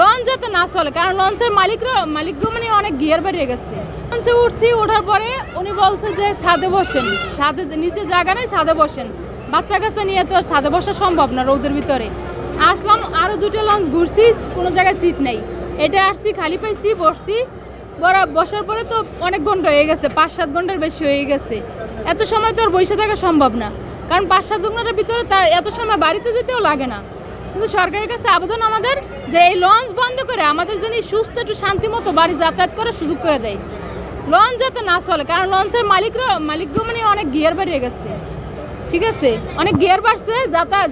Launch যাতে না চলে, কারণ লঞ্চের মালিকরা মানে অনেক গিয়ার বেরিয়ে গেছে। লঞ্চে উঠছি, ওঠার পরে উনি বলছে যে ছাদে বসেন, ছাদে নিচে জায়গা নেই, ছাদে বসেন। বাচ্চা কাচ্চা নিয়ে তো ছাদে বসা সম্ভব না রোদের ভিতরে। আসলাম, আরও 2টা লঞ্চ ঘুরছি, কোনো জায়গায় সিট নেই। এটা আসছি, খালি পাইছি, বসছি। বসার পরে তো অনেক ঘন্টা হয়ে গেছে, 5-7 ঘন্টার বেশি হয়ে গেছে। এত সময় তো আর বসে থাকা সম্ভব না, কারণ 5-7 ঘন্টার ভিতরে তার এত সময় বাড়িতে যেতেও লাগে না। কিন্তু সরকারের কাছে আবেদন আমাদের যে এই লঞ্চ বন্ধ করে আমাদের যেন সুস্থ একটু শান্তি মতো বাড়ি যাতায়াত করার সুযোগ করে দেয়। লঞ্চ যাতে না চলে, কারণ লঞ্চের মালিকরা মানে অনেক গিয়ার বেরিয়ে গেছে। ঠিক আছে, অনেক গিয়ার বাড়ছে,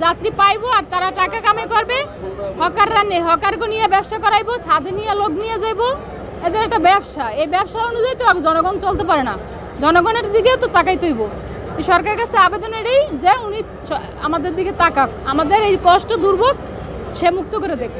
যাত্রী পাইবো আর তারা টাকা কামাই করবে। হকারকে নিয়ে ব্যবসা করাইবো, ছাদে নিয়ে লোক নিয়ে যাইবো, এদের একটা ব্যবসা। এই ব্যবসা অনুযায়ী তো জনগণ চলতে পারে না, জনগণের দিকেও তো তাকাইতে হইব। সরকারের কাছে আবেদন এটাই যে উনি আমাদের দিকে তাকাক, আমাদের এই কষ্ট দুর্ভোগ সে মুক্ত করে দেখ,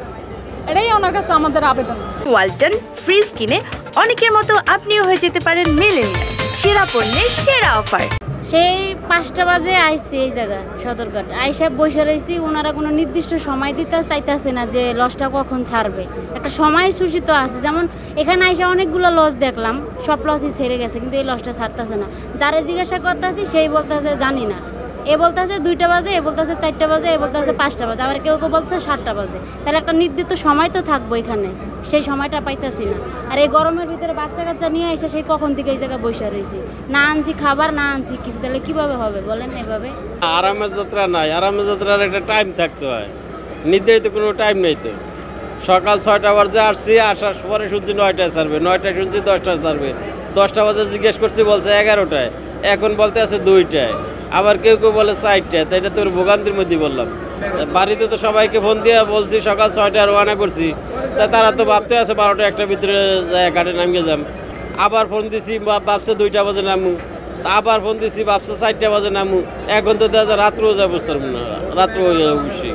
এটাই ওনার কাছে আমাদের আবেদন। ওয়ালটন ফ্রিজ কিনে অনেকের মতো আপনিও হয়ে যেতে পারেন মিলেনিয়াল, সেরা পণ্যের সেরা অফার। সেই 5টা বাজে আইসি এই জায়গায় সদরঘাট আইসা বসে রয়েছি। ওনারা কোনো নির্দিষ্ট সময় দিতে চাইতেছে না যে লসটা কখন ছাড়বে। একটা সময় সূচিত আছে, যেমন এখানে আইসা অনেকগুলো লস দেখলাম, সব লসই ছেড়ে গেছে, কিন্তু এই লসটা ছাড়তেছে না। যারা জিজ্ঞাসা করতেছি সেই বলতেছে জানি না, এ বলতেছে 2টা বাজে, এ বলতেছে 4টা বাজে, এ বলতেছে 5টা বাজে, আবার কেউ বলতেছে 7টা বাজে। তাহলে একটা নির্দিষ্ট সময় তো থাকবো এখানে, সেই সময়টা পাইতেছি না। আর এই গরমের ভিতরে বাচ্চা কাচ্চা নিয়ে এসে সেই কখন থেকে এই জায়গায় বসে রয়েছি, না আনছি খাবার, না আনছি কিছু, তাহলে কিভাবে হবে বলেন? এভাবে আরামের যাত্রা নাই, আরামের যাত্রার একটা টাইম থাকতে হয়, নির্ধারিত কোনো টাইম নেই। তো সকাল 6টা বাজে আসছি, আসার পরে শুনছি 9টায় ছাড়বে, 9টায় শুনছি 10টায় ছাড়বে, 10টা বাজে জিজ্ঞেস করছি বলছে 11টায়, এখন বলতে আছে 2টায়, আবার কেউ কেউ বলে 4টায়। তাই এটা তোর ভোগান্তির মধ্যে বললাম। বাড়িতে তো সবাইকে ফোন দিয়ে বলছি সকাল 6টায় রওনা করছি, তা তারা তো ভাবতে আছে 12টা 1টার ভিতরে যায় ঘাটে নামিয়ে যাম। আবার ফোন দিছি, ভাবছে 2টা বাজে নামু, আবার ফোন দিছি ভাবছে 4টা বাজে নামু। এখন তো দেখা যায় রাত্রেও যায়, বুঝতে পারবো না, রাত্রেও অবশ্যই।